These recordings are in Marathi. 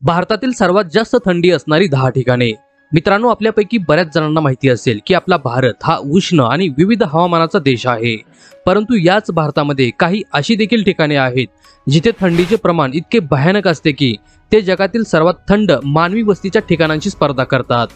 भारतातील सर्वात जास्त थंडी असणारी 10 ठिकाणे। मित्रांनो, आपल्यापैकी बऱ्याच जणांना माहिती असेल की आपला भारत हा उष्ण आणि विविध हवामानाचा देश आहे। परंतु याच भारतामध्ये काही अशी देखील ठिकाणे आहेत जिथे थंडीचे प्रमाण इतके भयानक असते की ते जगातील सर्वात थंड मानवी वस्तीच्या ठिकाणांची स्पर्धा करतात,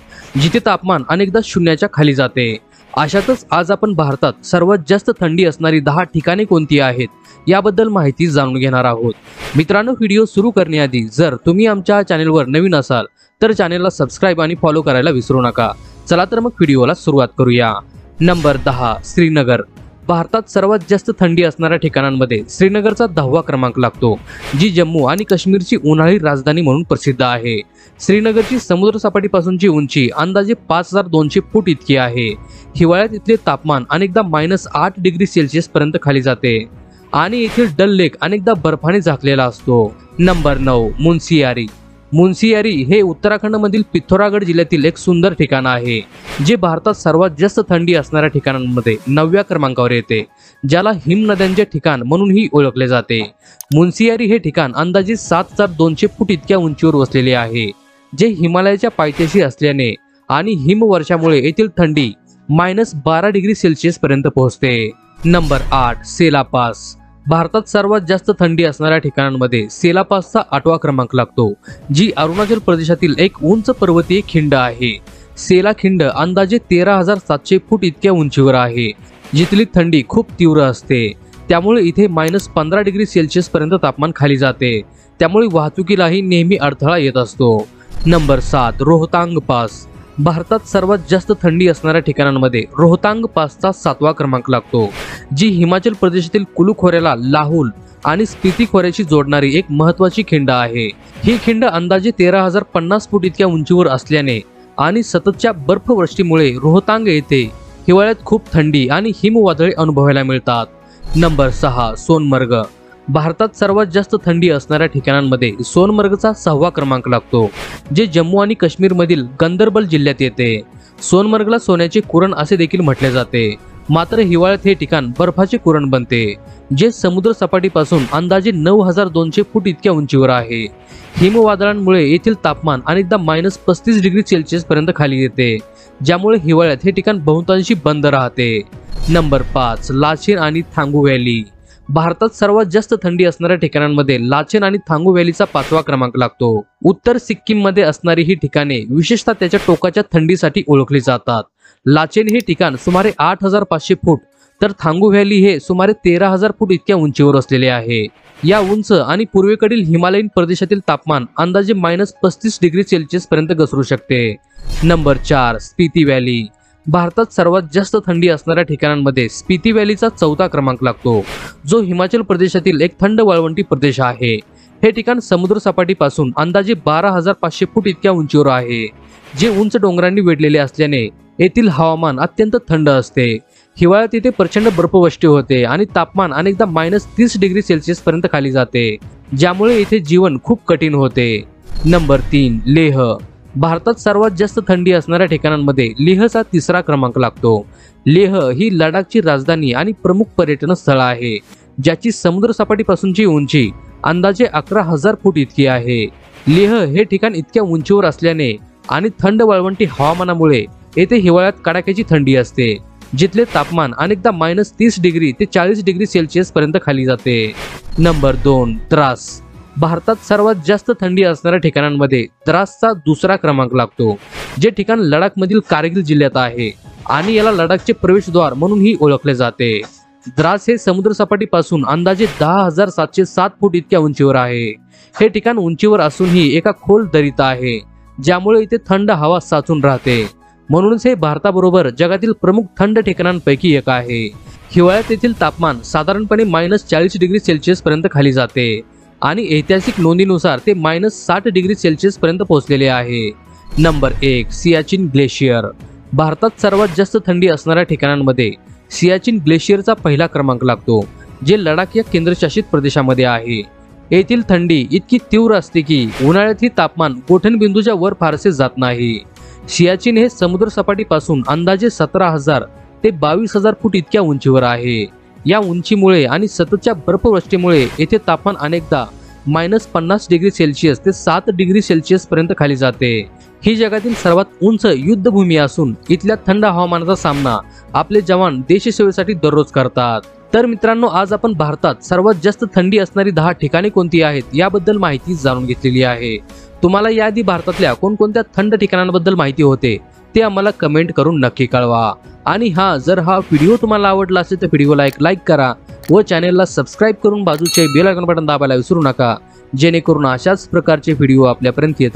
जिथे तापमान अनेकदा शून्याच्या खाली जाते। अशातच आज आपण भारतात सर्वात जास्त थंडी असणारी 10 ठिकाणे कोणती आहेत याबद्दल माहिती जाणून घेणार आहोत। मित्रांनो, व्हिडिओ सुरू करण्याआधी जर तुम्ही आमच्या चॅनलवर नवीन असाल तर चॅनलला सबस्क्राइब आणि फॉलो करायला विसरू नका। चला तर मग व्हिडिओला सुरुवात करूया। नंबर 10, श्रीनगर। भारतात सर्वात जास्त थंडी असणाऱ्या ठिकाणांमध्ये श्रीनगरचा 10वा क्रमांक लागतो, जी जम्मू आणि काश्मीरची उन्हाळी राजधानी म्हणून प्रसिद्ध आहे। श्रीनगरची समुद्र सपाटीपासूनची उंची अंदाजे 5200 फूट इतकी आहे। हिवाळ्यात इथले तापमान अनेकदा -8 डिग्री सेल्सिअस पर्यंत खाली जाते आणि येथील डल लेक अनेकदा बर्फाने झाकलेला असतो। नंबर 9, मुन्सियारी। मुन्सियारी हे उत्तराखंडमधील पिथौरागड जिल्ह्यातील एक सुंदर ठिकाण आहे, जे भारतात सर्वात जास्त थंडी असणाऱ्या ठिकाणांमध्ये 9व्या क्रमांकावर येते, ज्याला हिमनद्यांचे ठिकाण म्हणूनही ओळखले जाते। मुन्सियारी हे ठिकाण अंदाजे 7200 फूट इतक्या उंचीवर वसलेले आहे, जे हिमालयाच्या पायथ्याशी असल्याने आणि हिमवर्षामुळे येथील थंडी -12 डिग्री सेल्सिअस पर्यंत पोहोचते। नंबर 8, सेला पास। भारतात सर्वात जास्त थंडी असणाऱ्या ठिकाणांमध्ये सेला पासचा 8वा क्रमांक लागतो, जी अरुणाचल प्रदेशातील एक उंच पर्वतीय खिंड आहे। सेला खिंड अंदाजे 13700 फूट इतक्या उंचीवर आहे, जिथली थंडी खूप तीव्र असते। त्यामुळे इथे -15 डिग्री सेल्सिअस पर्यंत तापमान खाली जाते, त्यामुळे वाहतुकीलाही नेहमी अडथळा येत असतो। Number 7, Rohtang pass. भारतात सर्वात जास्त थंडी असणाऱ्या ठिकाणांमध्ये रोहतांग पासचा 7वा क्रमांक लागतो, जी हिमाचल प्रदेशातील कुलू खोऱ्याला लाहौल आणि स्पिती खोऱ्याशी जोडणारी एक महत्त्वाची खिंड आहे। ही खिंड अंदाजे 13050 फूट इतक्या उंचीवर असल्याने आणि सततच्या बर्फवृष्टीमुळे रोहतांग येथे हिवाळ्यात खूप थंडी आणि हिमवादळे अनुभवायला मिळतात। नंबर 6, सोनमर्ग। भारतात सर्वात जास्त थंडी असणाऱ्या ठिकाणांमध्ये सोनमर्गचा 6वा क्रमांक लागतो, जे जम्मू आणि काश्मीरमधील गंदरबल जिल्ह्यात येते। सोनमर्गला सोन्याचे कुरण असे देखील म्हटले जाते, मात्र हिवाळ्यात हे ठिकाण बर्फाचे कुरण बनते, जे समुद्र सपाटीपासून अंदाजे 9200 फूट इतक्या उंचीवर आहे। हिमवादळांमुळे येथील तापमान अनेकदा -35 डिग्री सेल्सिअस पर्यंत खाली येते, ज्यामुळे हिवाळ्यात हे ठिकाण बहुतांशी बंद राहते। नंबर 5, लाचेन आणि थांगू व्हॅली। भारतात सर्वात जास्त थंडी असणाऱ्या ठिकाणांमध्ये लाचेन आणि थांगू व्हॅलीचा 5वा क्रमांक लागतो। उत्तर सिक्कीम मध्ये असणारी ही ठिकाणे विशेषतः त्याच्या टोकाच्या थंडीसाठी ओळखली जातात। लाचेन हे ठिकाण सुमारे 8500 फूट तर थांगू व्हॅली हे सुमारे 13000 फूट इतक्या उंचीवर असलेले आहे। या उंच आणि पूर्वेकडील हिमालयीन प्रदेशातील तापमान अंदाजे -35 डिग्री सेल्सिअस पर्यंत घसरू शकते। Number 4, Spiti valley. भारतात सर्वात जास्त थंडी असणाऱ्या ठिकाणांमध्ये स्पिती व्हॅलीचा 4था क्रमांक लागतो, जो हिमाचल प्रदेशातील एक थंड वाळवंटी प्रदेश आहे। हे ठिकाण समुद्र सपाटीपासून अंदाजे 12500 फूट इतक्या उंचीवर आहे, जे उंच डोंगरांनी वेढलेले असल्याने येथील हवामान अत्यंत थंड असते। हिवाळ्यात येथे प्रचंड बर्फवृष्टी होते आणि तापमान अनेकदा -30 डिग्री सेल्सिअस पर्यंत खाली जाते, ज्यामुळे येथे जीवन खूप कठीण होते। नंबर 3, लेह। भारतात सर्वात जास्त थंडी असणाऱ्या ठिकाणांमध्ये लेहचा 3रा क्रमांक लागतो। लेह ही लडाखची राजधानी आणि प्रमुख पर्यटन स्थळ आहे, ज्याची समुद्र सपाटीपासूनची उंची अंदाजे 11000 फूट इतकी आहे। लेह हे ठिकाण इतक्या उंचीवर असल्याने आणि थंड वाळवंटी हवामानामुळे येथे हिवाळ्यात कडाक्याची थंडी असते, जिथले तापमान अनेकदा -30 डिग्री ते 40 डिग्री सेल्सिअस पर्यंत खाली जाते। नंबर 2, द्रास। भारतात सर्वात जास्त थंडी असणाऱ्या ठिकाणांमध्ये द्रासचा 2रा क्रमांक लागतो, जे ठिकाण लडाखमधील कारगिल जिल्ह्यात आहे आणि याला लडाखचे प्रवेशद्वार म्हणूनही ओळखले जाते। द्रास हे समुद्र सपाटीपासून अंदाजे 10707 फूट इतक्या उंचीवर आहे। हे ठिकाण उंचीवर असूनही एका खोल दरीत आहे, ज्यामुळे इथे थंड हवा साचून राहते, म्हणूनच हे भारताबरोबर जगातील प्रमुख थंड ठिकाणांपैकी एक आहे। हिवाळ्यात येथील तापमान साधारणपणे -40 डिग्री सेल्सिअस पर्यंत खाली जाते आणि ऐतिहासिक नोंदीनुसार ते -60 डिग्री सेल्सिअस पर्यंत पोहोचलेले आहे। Number 1, Siachen glacier. भारतात सर्वात जास्त थंडी असणाऱ्या ठिकाणांमध्ये सियाचीन ग्लेशियरचा 1ला क्रमांक लागतो, जे लडाख या केंद्रशासित प्रदेशामध्ये आहे। येथील थंडी इतकी तीव्र असते की उन्हाळ्यात ही तापमान गोठणबिंदूच्या वर फारसे जात नाही। सियाचीन हे समुद्र सपाटीपासून अंदाजे 17000 ते 22000 फूट इतक्या उंचीवर आहे। या उंचीमुळे आणि सततच्या बर्फवृष्टीमुळे येथे तापमान अनेकदा -50 डिग्री सेल्सिअस ते 7 डिग्री सेल्सिअस पर्यंत खाली जाते। ही जगातील सर्वात उंच युद्धभूमी असून इथल्या थंड हवामानाचा सामना आपले जवान देशसेवेसाठी दररोज करतात। तर मित्रांनो, आज आपण भारतात सर्वात जास्त थंडी असणारी 10 ठिकाणे कोणती आहेत याबद्दल माहिती जाणून घेतलेली आहे। तुम्हाला याआधी भारतातल्या कोणकोणत्या थंड ठिकाणांबद्दल माहिती होते ते आम्हाला कमेंट करून नक्की कळवा। आणि जर हा व्हिडिओ तुम्हाला आवडला असेल तर व्हिडिओला एक लाईक करा व चॅनेलला सबस्क्राईब करून बाजूचे बेल आयकॉन बटन दाबायला विसरू नका, जेणेकरून अशाच प्रकारचे व्हिडिओ आपल्यापर्यंत येतात।